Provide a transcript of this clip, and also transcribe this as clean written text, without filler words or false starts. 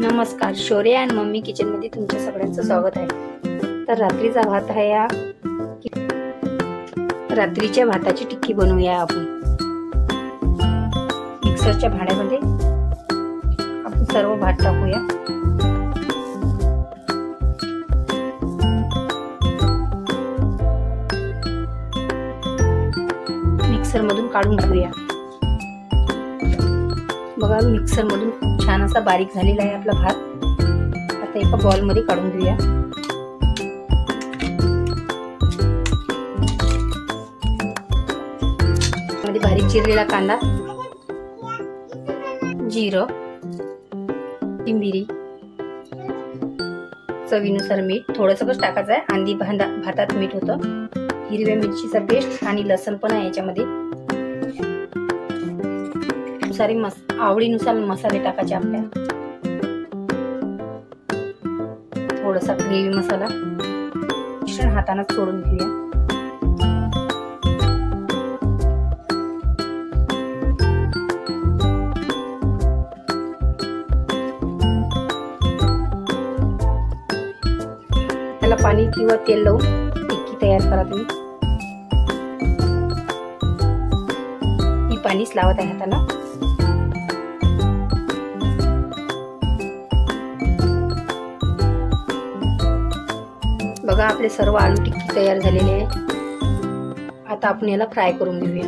नमस्कार, शौर्य and mummy kitchen मध्ये तुमच्या सगळ्यांचं स्वागत आहे। तर रात्रीचा भात आहे या रात्रीच्या भाताची टिक्की बनवूया आपण। मिक्सरच्या भांड्यामध्ये आपण सर्व भात टाकूया। मिक्सर मधून काढून घेऊया। बघा, मिक्सर मधून खूप छान असा बारीक झालेला आहे आपला भात। आता एका बॉल मध्ये काढून घेऊया। मध्ये बारीक चिरलेला कांदा, जिरं, कोथिंबीर, चवीनुसार मीठ, थोडंसं बस टाकायचं आहे। आंधी भातात मीठ होतं, हिरव्या मिरचीचा पेस्ट आणि लसण पण आहे याच्यामध्ये। सारी आवडीनुसार मसाले टाकायचे आपल्या। थोडासा ग्रेव्ही मसाला मिश्रण हाताने सोडून घेऊया। त्याला पाणी किंवा तेल लावून टिक्की तयार करा तुम्ही। ही पाणीच लावत आहे हाताला। बघा, आपले सर्व आलू टिक्की तयार झालेले आहे। आता आपण याला फ्राय करून घेऊया।